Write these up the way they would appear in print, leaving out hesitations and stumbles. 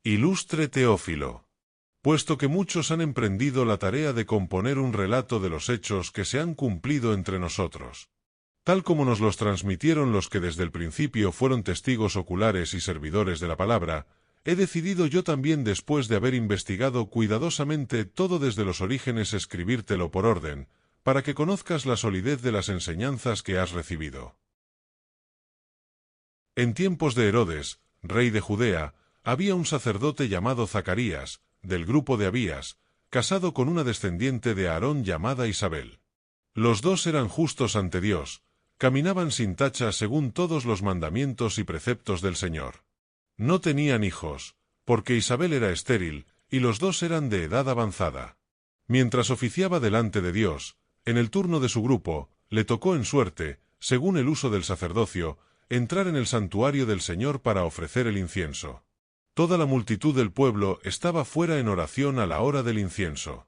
Ilustre Teófilo, puesto que muchos han emprendido la tarea de componer un relato de los hechos que se han cumplido entre nosotros, tal como nos los transmitieron los que desde el principio fueron testigos oculares y servidores de la palabra, he decidido yo también, después de haber investigado cuidadosamente todo desde los orígenes, escribírtelo por orden, para que conozcas la solidez de las enseñanzas que has recibido. En tiempos de Herodes, rey de Judea, había un sacerdote llamado Zacarías, del grupo de Abías, casado con una descendiente de Aarón llamada Isabel. Los dos eran justos ante Dios, caminaban sin tacha según todos los mandamientos y preceptos del Señor. No tenían hijos, porque Isabel era estéril, y los dos eran de edad avanzada. Mientras oficiaba delante de Dios, en el turno de su grupo, le tocó en suerte, según el uso del sacerdocio, entrar en el santuario del Señor para ofrecer el incienso. Toda la multitud del pueblo estaba fuera en oración a la hora del incienso.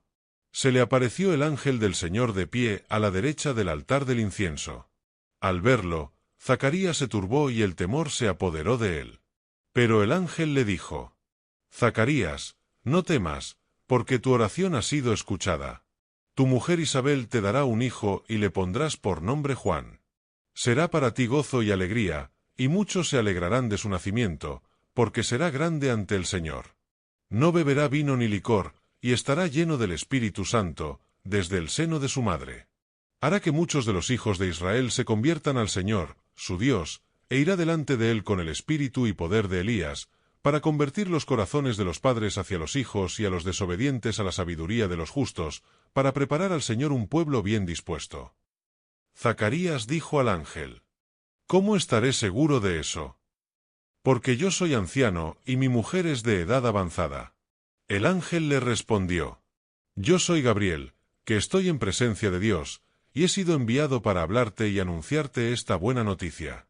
Se le apareció el ángel del Señor de pie a la derecha del altar del incienso. Al verlo, Zacarías se turbó y el temor se apoderó de él. Pero el ángel le dijo: Zacarías, no temas, porque tu oración ha sido escuchada. Tu mujer Isabel te dará un hijo y le pondrás por nombre Juan. Será para ti gozo y alegría, y muchos se alegrarán de su nacimiento, porque será grande ante el Señor. No beberá vino ni licor, y estará lleno del Espíritu Santo, desde el seno de su madre. Hará que muchos de los hijos de Israel se conviertan al Señor, su Dios, e irá delante de él con el espíritu y poder de Elías, para convertir los corazones de los padres hacia los hijos y a los desobedientes a la sabiduría de los justos, para preparar al Señor un pueblo bien dispuesto. Zacarías dijo al ángel: ¿Cómo estaré seguro de eso? Porque yo soy anciano y mi mujer es de edad avanzada. El ángel le respondió: Yo soy Gabriel, que estoy en presencia de Dios, y he sido enviado para hablarte y anunciarte esta buena noticia.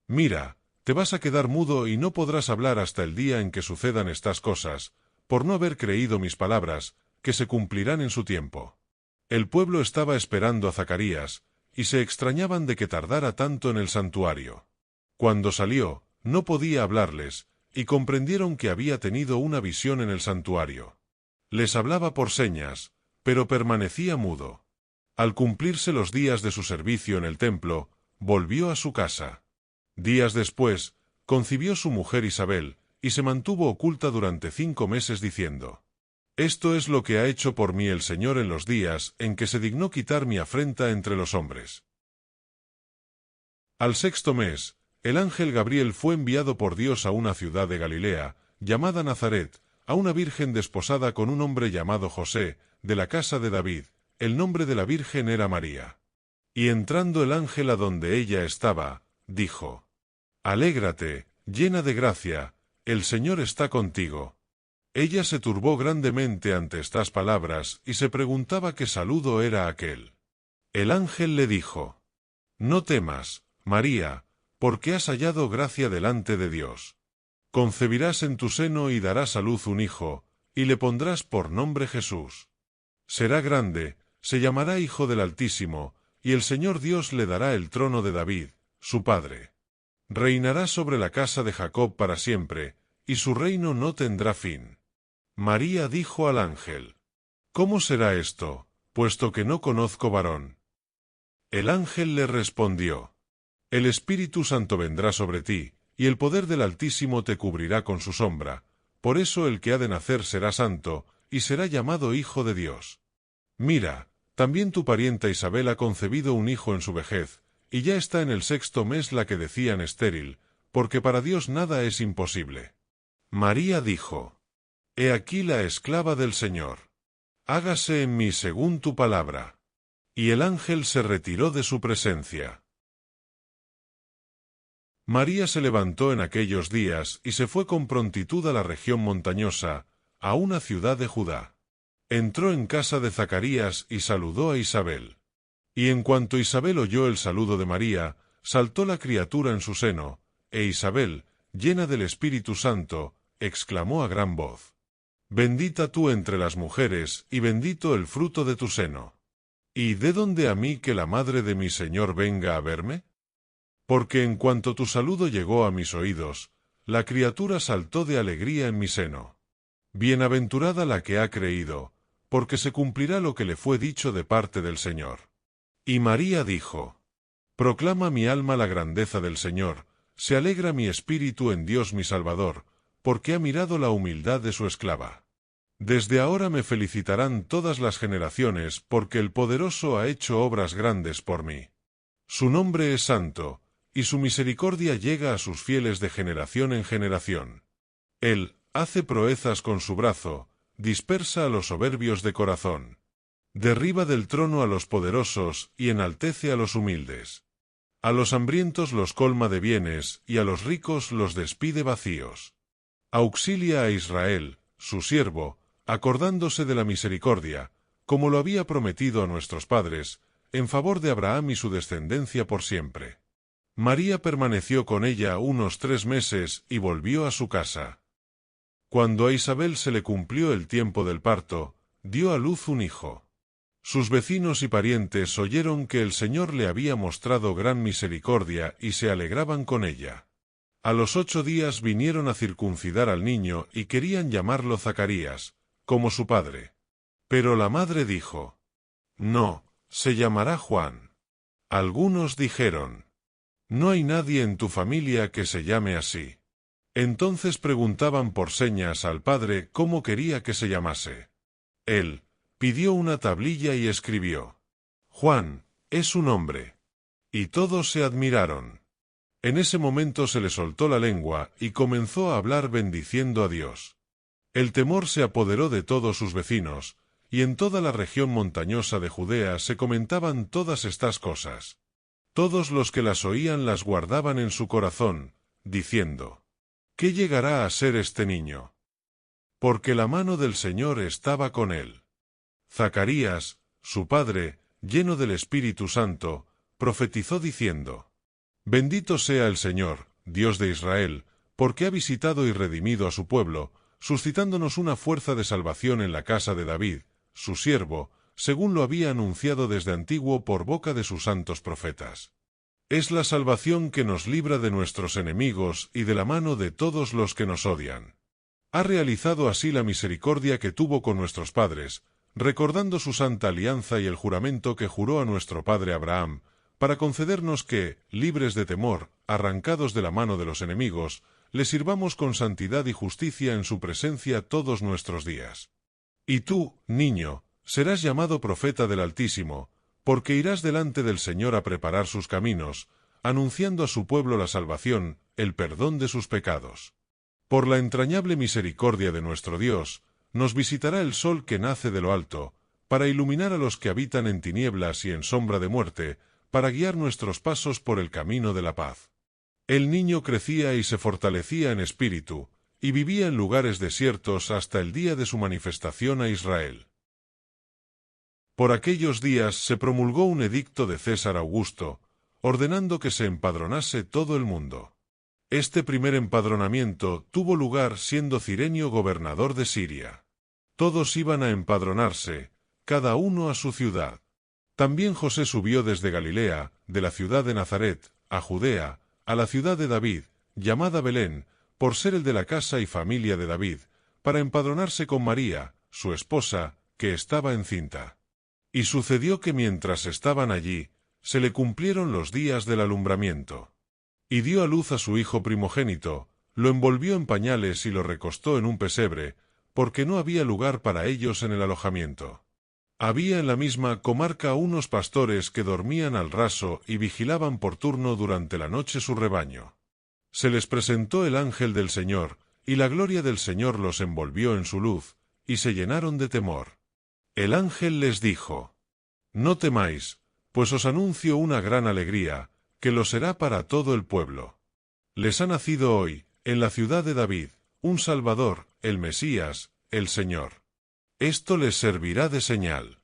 Mira, te vas a quedar mudo y no podrás hablar hasta el día en que sucedan estas cosas, por no haber creído mis palabras, que se cumplirán en su tiempo. El pueblo estaba esperando a Zacarías, y se extrañaban de que tardara tanto en el santuario. Cuando salió, no podía hablarles, y comprendieron que había tenido una visión en el santuario. Les hablaba por señas, pero permanecía mudo. Al cumplirse los días de su servicio en el templo, volvió a su casa. Días después, concibió su mujer Isabel, y se mantuvo oculta durante 5 meses diciendo: Esto es lo que ha hecho por mí el Señor en los días en que se dignó quitar mi afrenta entre los hombres. Al 6º mes, el ángel Gabriel fue enviado por Dios a una ciudad de Galilea, llamada Nazaret, a una virgen desposada con un hombre llamado José, de la casa de David. El nombre de la virgen era María. Y entrando el ángel a donde ella estaba, dijo: Alégrate, llena de gracia, el Señor está contigo. Ella se turbó grandemente ante estas palabras y se preguntaba qué saludo era aquel. El ángel le dijo: No temas, María, porque has hallado gracia delante de Dios. Concebirás en tu seno y darás a luz un hijo, y le pondrás por nombre Jesús. Será grande, se llamará Hijo del Altísimo, y el Señor Dios le dará el trono de David, su padre. Reinará sobre la casa de Jacob para siempre, y su reino no tendrá fin. María dijo al ángel: ¿Cómo será esto, puesto que no conozco varón? El ángel le respondió: El Espíritu Santo vendrá sobre ti, y el poder del Altísimo te cubrirá con su sombra. Por eso el que ha de nacer será santo, y será llamado Hijo de Dios. Mira, también tu parienta Isabel ha concebido un hijo en su vejez, y ya está en el 6º mes la que decían estéril, porque para Dios nada es imposible. María dijo: He aquí la esclava del Señor. Hágase en mí según tu palabra. Y el ángel se retiró de su presencia. María se levantó en aquellos días y se fue con prontitud a la región montañosa, a una ciudad de Judá. Entró en casa de Zacarías y saludó a Isabel. Y en cuanto Isabel oyó el saludo de María, saltó la criatura en su seno, e Isabel, llena del Espíritu Santo, exclamó a gran voz: Bendita tú entre las mujeres, y bendito el fruto de tu seno. ¿Y de dónde a mí que la madre de mi Señor venga a verme? Porque en cuanto tu saludo llegó a mis oídos, la criatura saltó de alegría en mi seno. Bienaventurada la que ha creído, porque se cumplirá lo que le fue dicho de parte del Señor. Y María dijo: Proclama mi alma la grandeza del Señor, se alegra mi espíritu en Dios mi Salvador, porque ha mirado la humildad de su esclava. Desde ahora me felicitarán todas las generaciones, porque el Poderoso ha hecho obras grandes por mí. Su nombre es santo, y su misericordia llega a sus fieles de generación en generación. Él hace proezas con su brazo, dispersa a los soberbios de corazón. Derriba del trono a los poderosos y enaltece a los humildes. A los hambrientos los colma de bienes, y a los ricos los despide vacíos. Auxilia a Israel, su siervo, acordándose de la misericordia, como lo había prometido a nuestros padres, en favor de Abraham y su descendencia por siempre. María permaneció con ella unos 3 meses y volvió a su casa. Cuando a Isabel se le cumplió el tiempo del parto, dio a luz un hijo. Sus vecinos y parientes oyeron que el Señor le había mostrado gran misericordia y se alegraban con ella. A los 8 días vinieron a circuncidar al niño y querían llamarlo Zacarías, como su padre. Pero la madre dijo: No, se llamará Juan. Algunos dijeron: No hay nadie en tu familia que se llame así. Entonces preguntaban por señas al padre cómo quería que se llamase. Él pidió una tablilla y escribió: Juan, es su nombre. Y todos se admiraron. En ese momento se le soltó la lengua y comenzó a hablar bendiciendo a Dios. El temor se apoderó de todos sus vecinos, y en toda la región montañosa de Judea se comentaban todas estas cosas. Todos los que las oían las guardaban en su corazón, diciendo: ¿Qué llegará a ser este niño? Porque la mano del Señor estaba con él. Zacarías, su padre, lleno del Espíritu Santo, profetizó diciendo: Bendito sea el Señor, Dios de Israel, porque ha visitado y redimido a su pueblo, suscitándonos una fuerza de salvación en la casa de David, su siervo, según lo había anunciado desde antiguo por boca de sus santos profetas. Es la salvación que nos libra de nuestros enemigos y de la mano de todos los que nos odian. Ha realizado así la misericordia que tuvo con nuestros padres, recordando su santa alianza y el juramento que juró a nuestro padre Abraham, para concedernos que, libres de temor, arrancados de la mano de los enemigos, le sirvamos con santidad y justicia en su presencia todos nuestros días. Y tú, niño, serás llamado profeta del Altísimo, porque irás delante del Señor a preparar sus caminos, anunciando a su pueblo la salvación, el perdón de sus pecados. Por la entrañable misericordia de nuestro Dios, nos visitará el sol que nace de lo alto, para iluminar a los que habitan en tinieblas y en sombra de muerte, para guiar nuestros pasos por el camino de la paz. El niño crecía y se fortalecía en espíritu, y vivía en lugares desiertos hasta el día de su manifestación a Israel. Por aquellos días se promulgó un edicto de César Augusto, ordenando que se empadronase todo el mundo. Este primer empadronamiento tuvo lugar siendo Cirenio gobernador de Siria. Todos iban a empadronarse, cada uno a su ciudad. También José subió desde Galilea, de la ciudad de Nazaret, a Judea, a la ciudad de David, llamada Belén, por ser el de la casa y familia de David, para empadronarse con María, su esposa, que estaba encinta. Y sucedió que mientras estaban allí, se le cumplieron los días del alumbramiento. Y dio a luz a su hijo primogénito, lo envolvió en pañales y lo recostó en un pesebre, porque no había lugar para ellos en el alojamiento. Había en la misma comarca unos pastores que dormían al raso y vigilaban por turno durante la noche su rebaño. Se les presentó el ángel del Señor, y la gloria del Señor los envolvió en su luz, y se llenaron de temor. El ángel les dijo: No temáis, pues os anuncio una gran alegría, que lo será para todo el pueblo. Les ha nacido hoy, en la ciudad de David, un Salvador, el Mesías, el Señor. Esto les servirá de señal.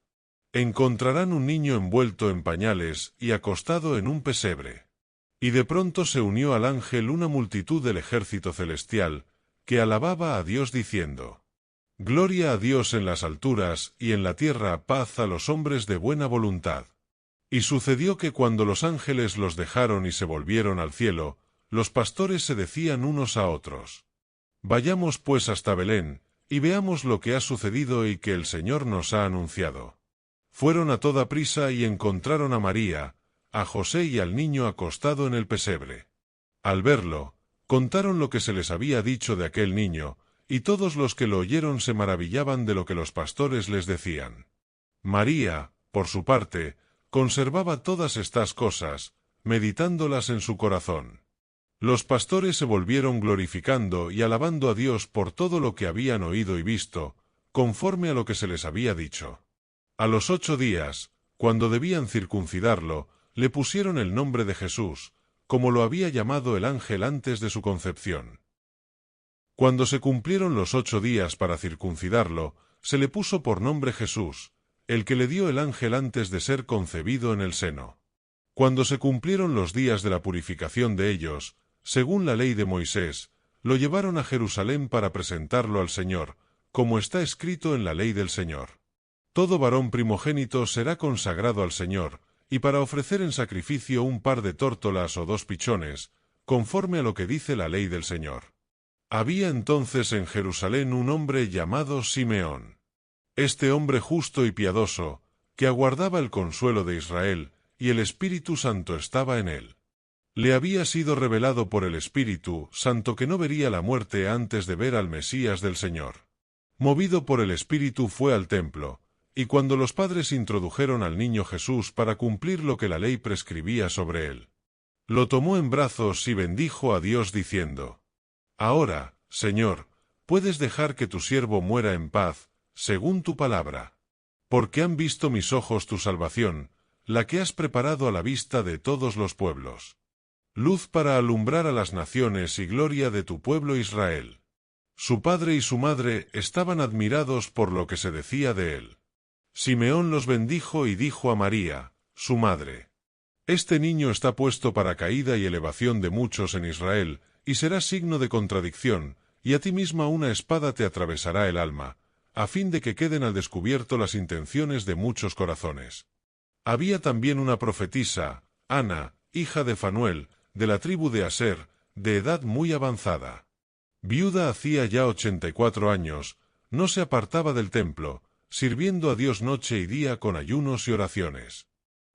Encontrarán un niño envuelto en pañales y acostado en un pesebre. Y de pronto se unió al ángel una multitud del ejército celestial, que alababa a Dios diciendo: Gloria a Dios en las alturas y en la tierra paz a los hombres de buena voluntad. Y sucedió que cuando los ángeles los dejaron y se volvieron al cielo, los pastores se decían unos a otros: «Vayamos pues hasta Belén, y veamos lo que ha sucedido y que el Señor nos ha anunciado». Fueron a toda prisa y encontraron a María, a José y al niño acostado en el pesebre. Al verlo, contaron lo que se les había dicho de aquel niño, y todos los que lo oyeron se maravillaban de lo que los pastores les decían. María, por su parte, conservaba todas estas cosas, meditándolas en su corazón. Los pastores se volvieron glorificando y alabando a Dios por todo lo que habían oído y visto, conforme a lo que se les había dicho. A los 8 días, cuando debían circuncidarlo, le pusieron el nombre de Jesús, como lo había llamado el ángel antes de su concepción. Cuando se cumplieron los 8 días para circuncidarlo, se le puso por nombre Jesús, el que le dio el ángel antes de ser concebido en el seno. Cuando se cumplieron los días de la purificación de ellos, según la ley de Moisés, lo llevaron a Jerusalén para presentarlo al Señor, como está escrito en la ley del Señor. Todo varón primogénito será consagrado al Señor, y para ofrecer en sacrificio un par de tórtolas o 2 pichones, conforme a lo que dice la ley del Señor. Había entonces en Jerusalén un hombre llamado Simeón. Este hombre justo y piadoso, que aguardaba el consuelo de Israel, y el Espíritu Santo estaba en él. Le había sido revelado por el Espíritu Santo que no vería la muerte antes de ver al Mesías del Señor. Movido por el Espíritu fue al templo, y cuando los padres introdujeron al niño Jesús para cumplir lo que la ley prescribía sobre él, lo tomó en brazos y bendijo a Dios diciendo: «Ahora, Señor, puedes dejar que tu siervo muera en paz, según tu palabra. Porque han visto mis ojos tu salvación, la que has preparado a la vista de todos los pueblos. Luz para alumbrar a las naciones y gloria de tu pueblo Israel». Su padre y su madre estaban admirados por lo que se decía de él. Simeón los bendijo y dijo a María, su madre: «Este niño está puesto para caída y elevación de muchos en Israel, y será signo de contradicción, y a ti misma una espada te atravesará el alma, a fin de que queden al descubierto las intenciones de muchos corazones». Había también una profetisa, Ana, hija de Fanuel, de la tribu de Aser, de edad muy avanzada. Viuda hacía ya 84 años, no se apartaba del templo, sirviendo a Dios noche y día con ayunos y oraciones.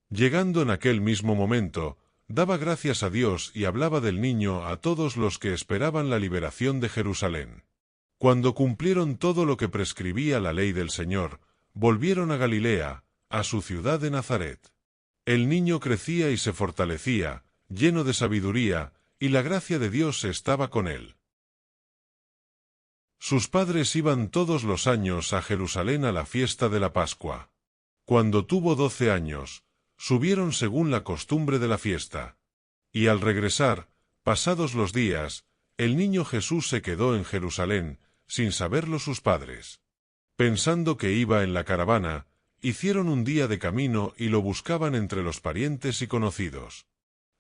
Llegando en aquel mismo momento, daba gracias a Dios y hablaba del niño a todos los que esperaban la liberación de Jerusalén. Cuando cumplieron todo lo que prescribía la ley del Señor, volvieron a Galilea, a su ciudad de Nazaret. El niño crecía y se fortalecía, lleno de sabiduría, y la gracia de Dios estaba con él. Sus padres iban todos los años a Jerusalén a la fiesta de la Pascua. Cuando tuvo 12 años, subieron según la costumbre de la fiesta. Y al regresar, pasados los días, el niño Jesús se quedó en Jerusalén, sin saberlo sus padres. Pensando que iba en la caravana, hicieron un día de camino y lo buscaban entre los parientes y conocidos.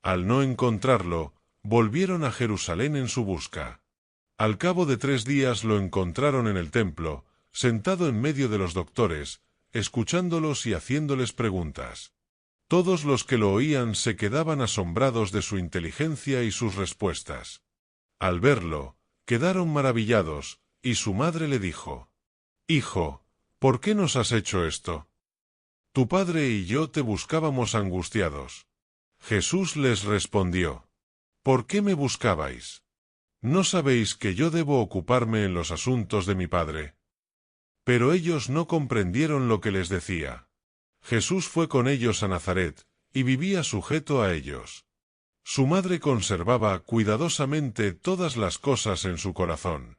Al no encontrarlo, volvieron a Jerusalén en su busca. Al cabo de 3 días lo encontraron en el templo, sentado en medio de los doctores, escuchándolos y haciéndoles preguntas. Todos los que lo oían se quedaban asombrados de su inteligencia y sus respuestas. Al verlo, quedaron maravillados, y su madre le dijo: «Hijo, ¿por qué nos has hecho esto? Tu padre y yo te buscábamos angustiados». Jesús les respondió: «¿Por qué me buscabais? ¿No sabéis que yo debo ocuparme en los asuntos de mi Padre?». Pero ellos no comprendieron lo que les decía. Jesús fue con ellos a Nazaret, y vivía sujeto a ellos. Su madre conservaba cuidadosamente todas las cosas en su corazón.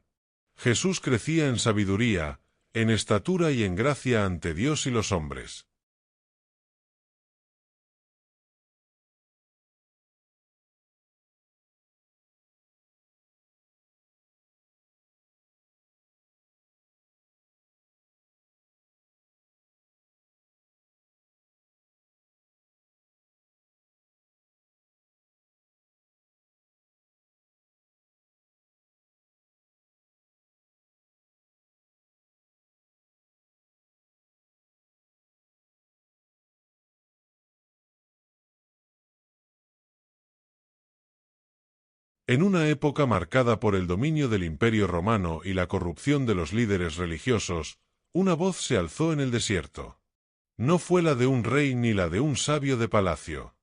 Jesús crecía en sabiduría, en estatura y en gracia ante Dios y los hombres. En una época marcada por el dominio del Imperio Romano y la corrupción de los líderes religiosos, una voz se alzó en el desierto. No fue la de un rey ni la de un sabio de palacio,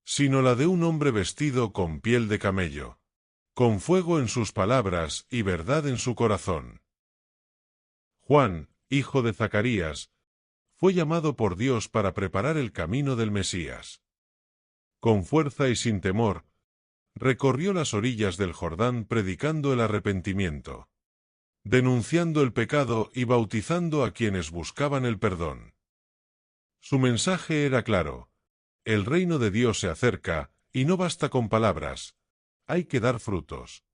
sino la de un hombre vestido con piel de camello, con fuego en sus palabras y verdad en su corazón. Juan, hijo de Zacarías, fue llamado por Dios para preparar el camino del Mesías. Con fuerza y sin temor, recorrió las orillas del Jordán predicando el arrepentimiento, denunciando el pecado y bautizando a quienes buscaban el perdón. Su mensaje era claro: el reino de Dios se acerca, y no basta con palabras, hay que dar frutos.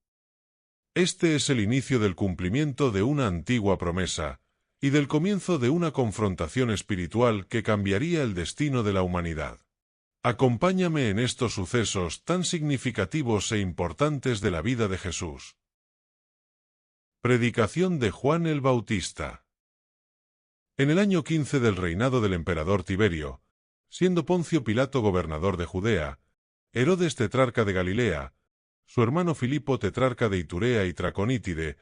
Este es el inicio del cumplimiento de una antigua promesa, y del comienzo de una confrontación espiritual que cambiaría el destino de la humanidad. Acompáñame en estos sucesos tan significativos e importantes de la vida de Jesús. Predicación de Juan el Bautista. En el año 15 del reinado del emperador Tiberio, siendo Poncio Pilato gobernador de Judea, Herodes tetrarca de Galilea, su hermano Filipo tetrarca de Iturea y Traconítide,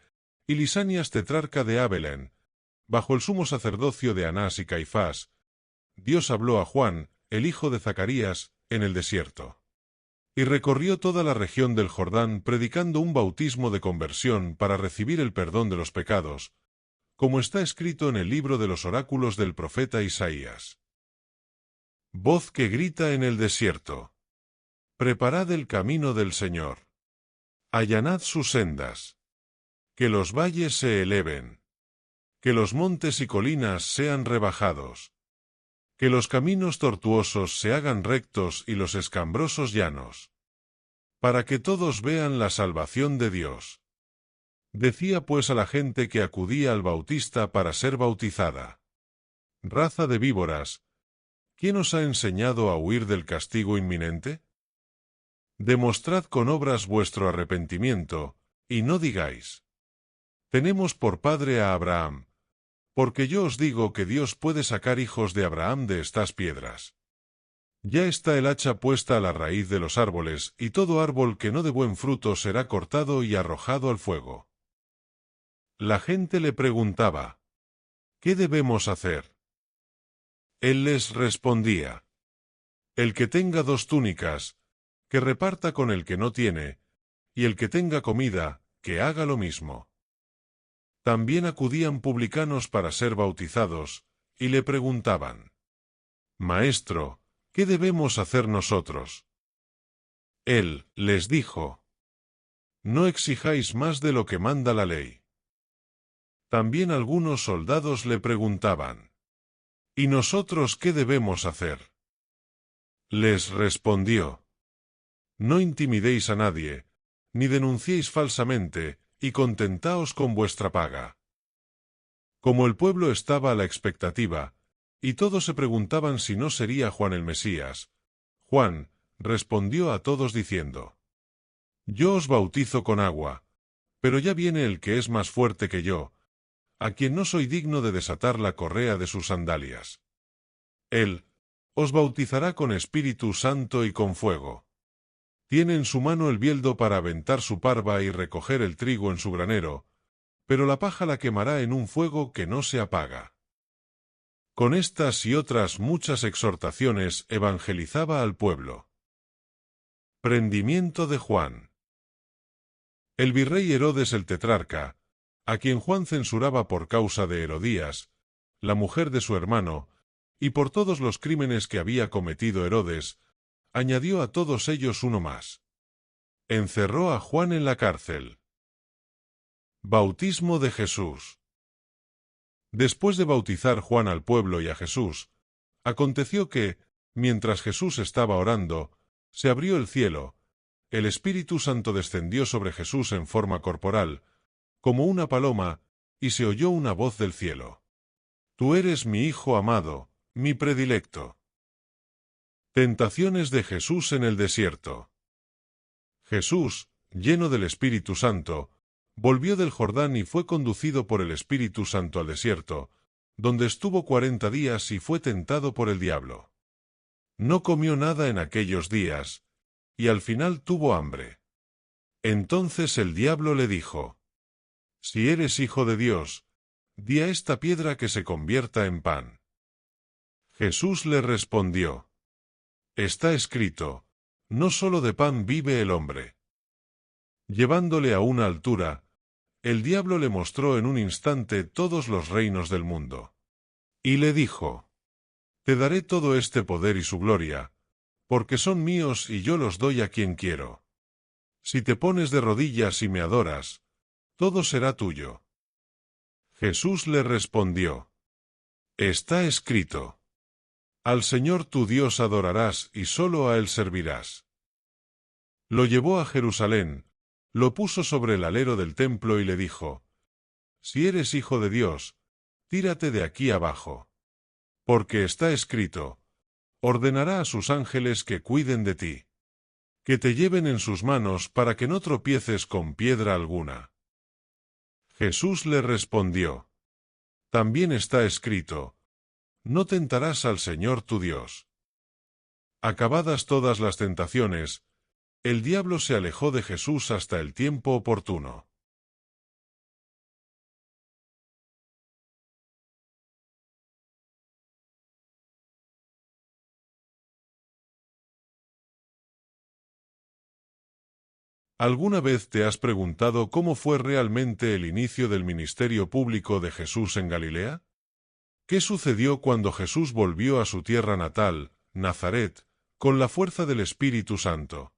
y Lisanias tetrarca de Abelén, bajo el sumo sacerdocio de Anás y Caifás, Dios habló a Juan, el hijo de Zacarías, en el desierto. Y recorrió toda la región del Jordán predicando un bautismo de conversión para recibir el perdón de los pecados, como está escrito en el libro de los oráculos del profeta Isaías. Voz que grita en el desierto: preparad el camino del Señor. Allanad sus sendas. Que los valles se eleven. Que los montes y colinas sean rebajados. Que los caminos tortuosos se hagan rectos y los escambrosos llanos. Para que todos vean la salvación de Dios. Decía pues a la gente que acudía al Bautista para ser bautizada: raza de víboras, ¿quién os ha enseñado a huir del castigo inminente? Demostrad con obras vuestro arrepentimiento, y no digáis: tenemos por padre a Abraham, porque yo os digo que Dios puede sacar hijos de Abraham de estas piedras. Ya está el hacha puesta a la raíz de los árboles, y todo árbol que no dé buen fruto será cortado y arrojado al fuego. La gente le preguntaba: ¿qué debemos hacer? Él les respondía: el que tenga 2 túnicas, que reparta con el que no tiene, y el que tenga comida, que haga lo mismo. También acudían publicanos para ser bautizados, y le preguntaban: Maestro, ¿qué debemos hacer nosotros? Él les dijo: no exijáis más de lo que manda la ley. También algunos soldados le preguntaban: ¿y nosotros qué debemos hacer? Les respondió: no intimidéis a nadie, ni denunciéis falsamente, y contentaos con vuestra paga. Como el pueblo estaba a la expectativa, y todos se preguntaban si no sería Juan el Mesías, Juan respondió a todos diciendo: yo os bautizo con agua, pero ya viene el que es más fuerte que yo, a quien no soy digno de desatar la correa de sus sandalias. Él os bautizará con Espíritu Santo y con fuego. Tiene en su mano el bieldo para aventar su parva y recoger el trigo en su granero, pero la paja la quemará en un fuego que no se apaga. Con estas y otras muchas exhortaciones evangelizaba al pueblo. Prendimiento de Juan. El virrey Herodes el tetrarca, a quien Juan censuraba por causa de Herodías, la mujer de su hermano, y por todos los crímenes que había cometido Herodes, añadió a todos ellos uno más. Encerró a Juan en la cárcel. Bautismo de Jesús. Después de bautizar Juan al pueblo y a Jesús, aconteció que, mientras Jesús estaba orando, se abrió el cielo, el Espíritu Santo descendió sobre Jesús en forma corporal, como una paloma, y se oyó una voz del cielo. Tú eres mi Hijo amado, mi predilecto. Tentaciones de Jesús en el desierto. Jesús, lleno del Espíritu Santo, volvió del Jordán y fue conducido por el Espíritu Santo al desierto, donde estuvo 40 días y fue tentado por el diablo. No comió nada en aquellos días, y al final tuvo hambre. Entonces el diablo le dijo: Si eres hijo de Dios, di a esta piedra que se convierta en pan. Jesús le respondió: Está escrito, no solo de pan vive el hombre. Llevándole a una altura, el diablo le mostró en un instante todos los reinos del mundo. Y le dijo: Te daré todo este poder y su gloria, porque son míos y yo los doy a quien quiero. Si te pones de rodillas y me adoras, todo será tuyo. Jesús le respondió: Está escrito, al Señor tu Dios adorarás y solo a Él servirás. Lo llevó a Jerusalén, lo puso sobre el alero del templo y le dijo: Si eres hijo de Dios, tírate de aquí abajo. Porque está escrito, ordenará a sus ángeles que cuiden de ti, que te lleven en sus manos para que no tropieces con piedra alguna. Jesús le respondió: También está escrito, no tentarás al Señor tu Dios. Acabadas todas las tentaciones, el diablo se alejó de Jesús hasta el tiempo oportuno. ¿Alguna vez te has preguntado cómo fue realmente el inicio del ministerio público de Jesús en Galilea? ¿Qué sucedió cuando Jesús volvió a su tierra natal, Nazaret, con la fuerza del Espíritu Santo?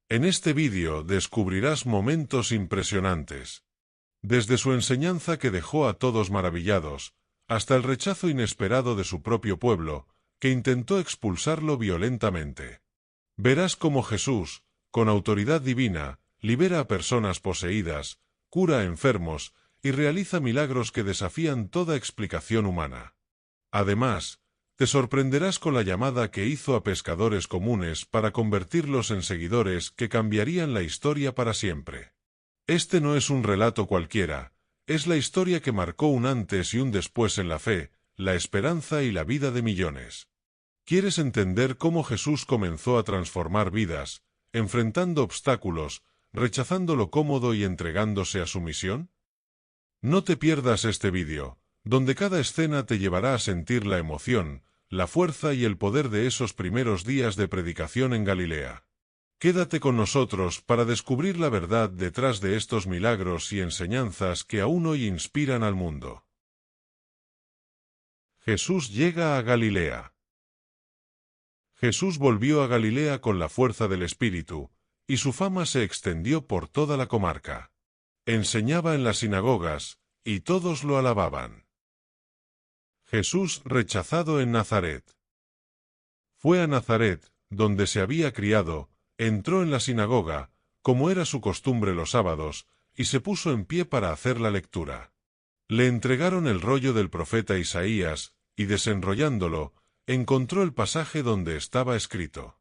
En este vídeo descubrirás momentos impresionantes. Desde su enseñanza que dejó a todos maravillados, hasta el rechazo inesperado de su propio pueblo, que intentó expulsarlo violentamente. Verás cómo Jesús, con autoridad divina, libera a personas poseídas, cura a enfermos, y realiza milagros que desafían toda explicación humana. Además, te sorprenderás con la llamada que hizo a pescadores comunes para convertirlos en seguidores que cambiarían la historia para siempre. Este no es un relato cualquiera, es la historia que marcó un antes y un después en la fe, la esperanza y la vida de millones. ¿Quieres entender cómo Jesús comenzó a transformar vidas, enfrentando obstáculos, rechazando lo cómodo y entregándose a su misión? No te pierdas este vídeo, donde cada escena te llevará a sentir la emoción, la fuerza y el poder de esos primeros días de predicación en Galilea. Quédate con nosotros para descubrir la verdad detrás de estos milagros y enseñanzas que aún hoy inspiran al mundo. Jesús llega a Galilea. Jesús volvió a Galilea con la fuerza del Espíritu, y su fama se extendió por toda la comarca. Enseñaba en las sinagogas, y todos lo alababan. Jesús rechazado en Nazaret. Fue a Nazaret, donde se había criado, entró en la sinagoga, como era su costumbre los sábados, y se puso en pie para hacer la lectura. Le entregaron el rollo del profeta Isaías, y desenrollándolo, encontró el pasaje donde estaba escrito: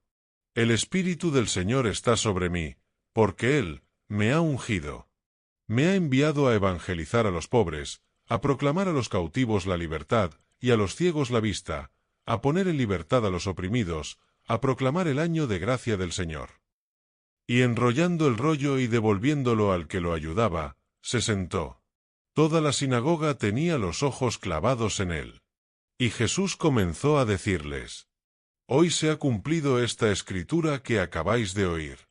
El Espíritu del Señor está sobre mí, porque Él me ha ungido. Me ha enviado a evangelizar a los pobres, a proclamar a los cautivos la libertad, y a los ciegos la vista, a poner en libertad a los oprimidos, a proclamar el año de gracia del Señor. Y enrollando el rollo y devolviéndolo al que lo ayudaba, se sentó. Toda la sinagoga tenía los ojos clavados en él. Y Jesús comenzó a decirles: Hoy se ha cumplido esta escritura que acabáis de oír.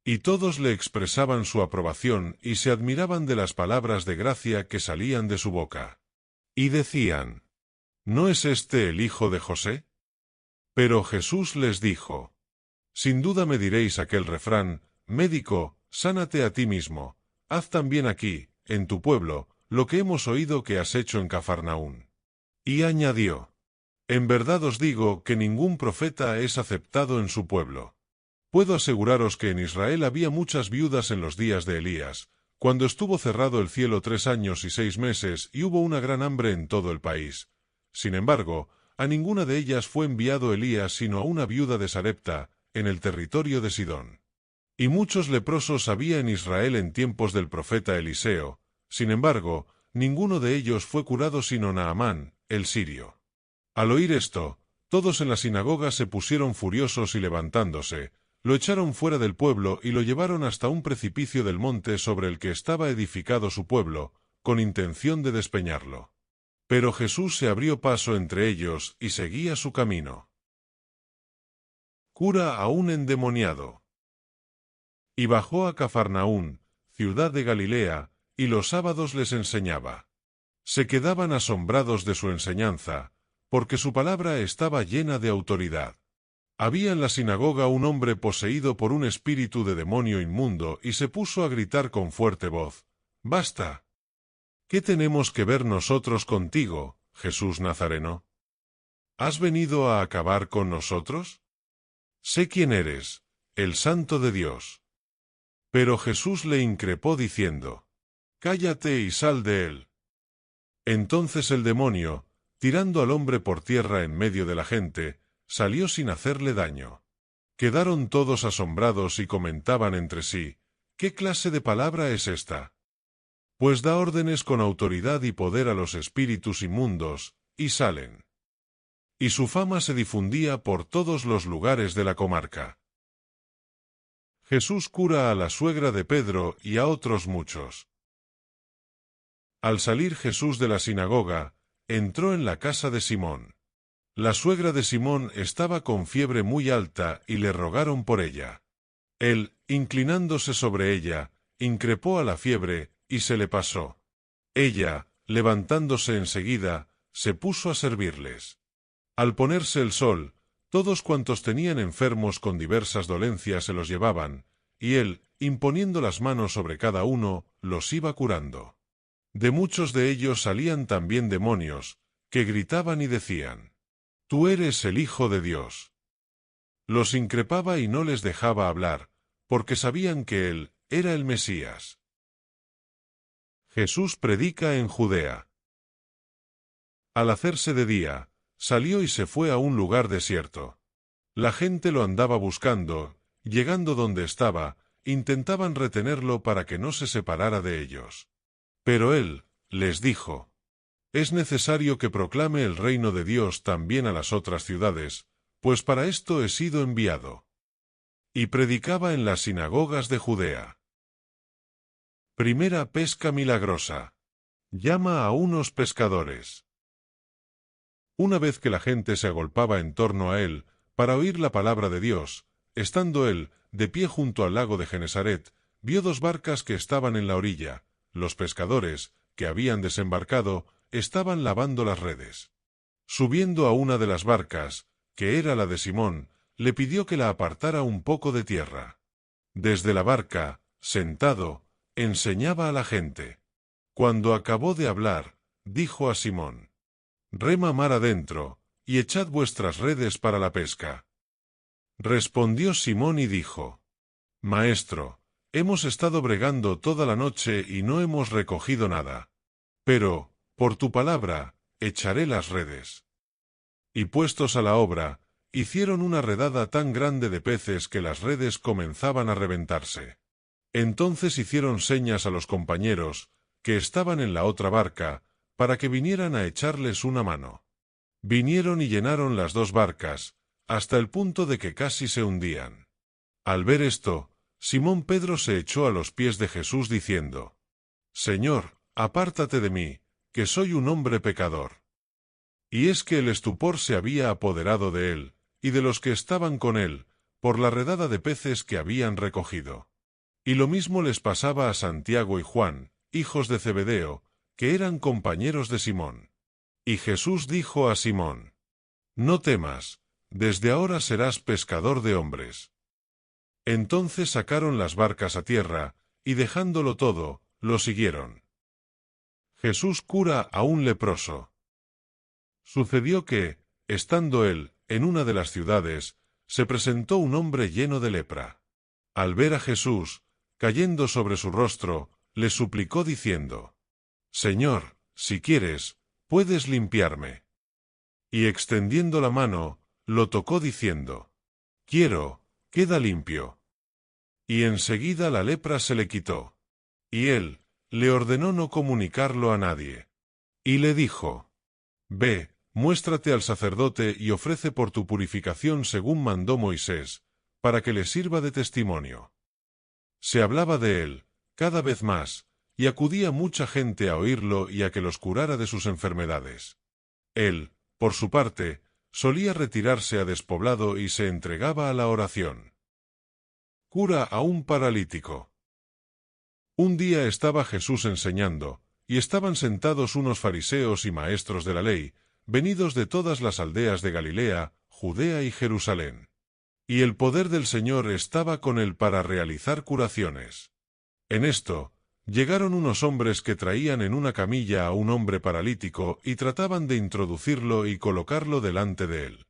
Y todos le expresaban su aprobación y se admiraban de las palabras de gracia que salían de su boca. Y decían: ¿No es este el hijo de José? Pero Jesús les dijo: Sin duda me diréis aquel refrán: Médico, sánate a ti mismo, haz también aquí, en tu pueblo, lo que hemos oído que has hecho en Cafarnaún. Y añadió: En verdad os digo que ningún profeta es aceptado en su pueblo. Puedo aseguraros que en Israel había muchas viudas en los días de Elías, cuando estuvo cerrado el cielo 3 años y 6 meses y hubo una gran hambre en todo el país. Sin embargo, a ninguna de ellas fue enviado Elías sino a una viuda de Sarepta, en el territorio de Sidón. Y muchos leprosos había en Israel en tiempos del profeta Eliseo, sin embargo, ninguno de ellos fue curado sino Naamán, el sirio. Al oír esto, todos en la sinagoga se pusieron furiosos y levantándose, Lo echaron fuera del pueblo y lo llevaron hasta un precipicio del monte sobre el que estaba edificado su pueblo, con intención de despeñarlo. Pero Jesús se abrió paso entre ellos y seguía su camino. Cura a un endemoniado. Y bajó a Cafarnaún, ciudad de Galilea, y los sábados les enseñaba. Se quedaban asombrados de su enseñanza, porque su palabra estaba llena de autoridad. Había en la sinagoga un hombre poseído por un espíritu de demonio inmundo y se puso a gritar con fuerte voz: «¡Basta! ¿Qué tenemos que ver nosotros contigo, Jesús Nazareno? ¿Has venido a acabar con nosotros? Sé quién eres, el Santo de Dios». Pero Jesús le increpó diciendo: «Cállate y sal de él». Entonces el demonio, tirando al hombre por tierra en medio de la gente, salió sin hacerle daño. Quedaron todos asombrados y comentaban entre sí: «¿Qué clase de palabra es esta? Pues da órdenes con autoridad y poder a los espíritus inmundos, y salen». Y su fama se difundía por todos los lugares de la comarca. Jesús cura a la suegra de Pedro y a otros muchos. Al salir Jesús de la sinagoga, entró en la casa de Simón. La suegra de Simón estaba con fiebre muy alta y le rogaron por ella. Él, inclinándose sobre ella, increpó a la fiebre y se le pasó. Ella, levantándose enseguida, se puso a servirles. Al ponerse el sol, todos cuantos tenían enfermos con diversas dolencias se los llevaban, y él, imponiendo las manos sobre cada uno, los iba curando. De muchos de ellos salían también demonios, que gritaban y decían: «Tú eres el Hijo de Dios». Los increpaba y no les dejaba hablar, porque sabían que él era el Mesías. Jesús predica en Judea. Al hacerse de día, salió y se fue a un lugar desierto. La gente lo andaba buscando, llegando donde estaba, intentaban retenerlo para que no se separara de ellos. Pero él les dijo: «Es necesario que proclame el reino de Dios también a las otras ciudades, pues para esto he sido enviado». Y predicaba en las sinagogas de Judea. Primera pesca milagrosa. Llama a unos pescadores. Una vez que la gente se agolpaba en torno a él, para oír la palabra de Dios, estando él, de pie junto al lago de Genesaret, vio dos barcas que estaban en la orilla. Los pescadores, que habían desembarcado, estaban lavando las redes. Subiendo a una de las barcas, que era la de Simón, le pidió que la apartara un poco de tierra. Desde la barca, sentado, enseñaba a la gente. Cuando acabó de hablar, dijo a Simón: «Rema mar adentro, y echad vuestras redes para la pesca». Respondió Simón y dijo: «Maestro, hemos estado bregando toda la noche y no hemos recogido nada. Pero, por tu palabra, echaré las redes». Y puestos a la obra, hicieron una redada tan grande de peces que las redes comenzaban a reventarse. Entonces hicieron señas a los compañeros, que estaban en la otra barca, para que vinieran a echarles una mano. Vinieron y llenaron las dos barcas, hasta el punto de que casi se hundían. Al ver esto, Simón Pedro se echó a los pies de Jesús diciendo: «Señor, apártate de mí, que soy un hombre pecador». Y es que el estupor se había apoderado de él, y de los que estaban con él, por la redada de peces que habían recogido. Y lo mismo les pasaba a Santiago y Juan, hijos de Zebedeo, que eran compañeros de Simón. Y Jesús dijo a Simón: «No temas, desde ahora serás pescador de hombres». Entonces sacaron las barcas a tierra, y dejándolo todo, lo siguieron. Jesús cura a un leproso. Sucedió que, estando él, en una de las ciudades, se presentó un hombre lleno de lepra. Al ver a Jesús, cayendo sobre su rostro, le suplicó diciendo: «Señor, si quieres, puedes limpiarme». Y extendiendo la mano, lo tocó diciendo: «Quiero, queda limpio». Y enseguida la lepra se le quitó. Y él le ordenó no comunicarlo a nadie. Y le dijo: «Ve, muéstrate al sacerdote y ofrece por tu purificación según mandó Moisés, para que le sirva de testimonio. Se hablaba de él, cada vez más, y acudía mucha gente a oírlo y a que los curara de sus enfermedades. Él, por su parte, solía retirarse a despoblado y se entregaba a la oración. Cura a un paralítico. Un día estaba Jesús enseñando, y estaban sentados unos fariseos y maestros de la ley, venidos de todas las aldeas de Galilea, Judea y Jerusalén. Y el poder del Señor estaba con él para realizar curaciones. En esto, llegaron unos hombres que traían en una camilla a un hombre paralítico y trataban de introducirlo y colocarlo delante de él.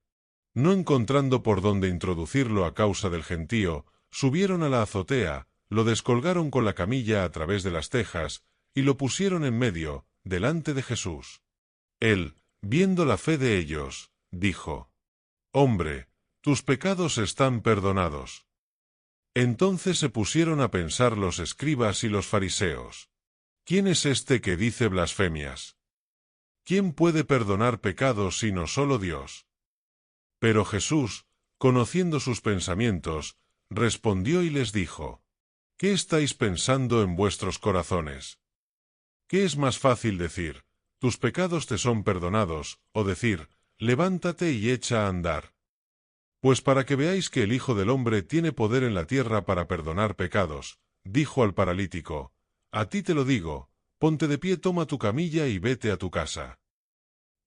No encontrando por dónde introducirlo a causa del gentío, subieron a la azotea, lo descolgaron con la camilla a través de las tejas, y lo pusieron en medio, delante de Jesús. Él, viendo la fe de ellos, dijo: «Hombre, tus pecados están perdonados». Entonces se pusieron a pensar los escribas y los fariseos: ¿Quién es este que dice blasfemias? ¿Quién puede perdonar pecados sino solo Dios? Pero Jesús, conociendo sus pensamientos, respondió y les dijo: ¿Qué estáis pensando en vuestros corazones? ¿Qué es más fácil decir: tus pecados te son perdonados, o decir: levántate y echa a andar? Pues para que veáis que el Hijo del Hombre tiene poder en la tierra para perdonar pecados, dijo al paralítico: a ti te lo digo, ponte de pie, toma tu camilla y vete a tu casa.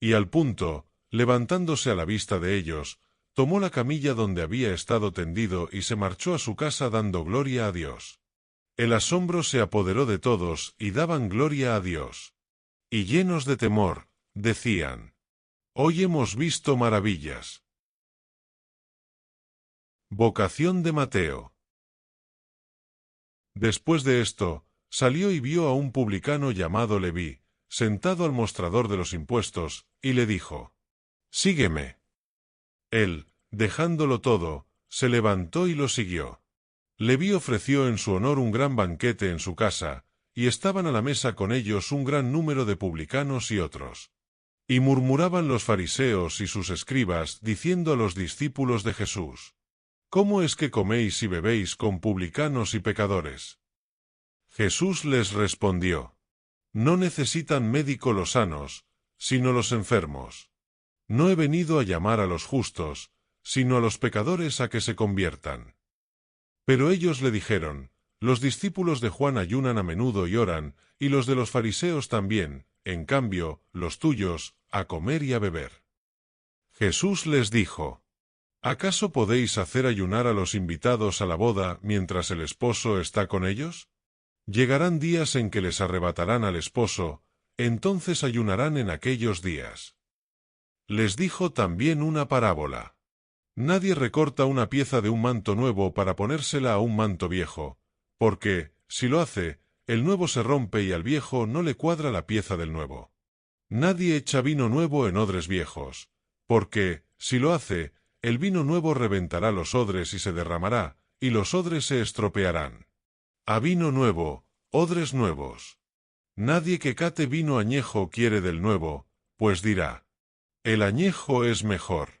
Y al punto, levantándose a la vista de ellos, tomó la camilla donde había estado tendido y se marchó a su casa dando gloria a Dios. El asombro se apoderó de todos y daban gloria a Dios. Y llenos de temor, decían: hoy hemos visto maravillas. Vocación de Mateo. Después de esto, salió y vio a un publicano llamado Leví, sentado al mostrador de los impuestos, y le dijo: sígueme. Él, dejándolo todo, se levantó y lo siguió. Leví ofreció en su honor un gran banquete en su casa, y estaban a la mesa con ellos un gran número de publicanos y otros. Y murmuraban los fariseos y sus escribas, diciendo a los discípulos de Jesús: ¿cómo es que coméis y bebéis con publicanos y pecadores? Jesús les respondió: no necesitan médico los sanos, sino los enfermos. No he venido a llamar a los justos, sino a los pecadores a que se conviertan. Pero ellos le dijeron: los discípulos de Juan ayunan a menudo y oran, y los de los fariseos también, en cambio, los tuyos, a comer y a beber. Jesús les dijo: ¿acaso podéis hacer ayunar a los invitados a la boda mientras el esposo está con ellos? Llegarán días en que les arrebatarán al esposo, entonces ayunarán en aquellos días. Les dijo también una parábola. Nadie recorta una pieza de un manto nuevo para ponérsela a un manto viejo, porque, si lo hace, el nuevo se rompe y al viejo no le cuadra la pieza del nuevo. Nadie echa vino nuevo en odres viejos, porque, si lo hace, el vino nuevo reventará los odres y se derramará, y los odres se estropearán. A vino nuevo, odres nuevos. Nadie que cate vino añejo quiere del nuevo, pues dirá: el añejo es mejor.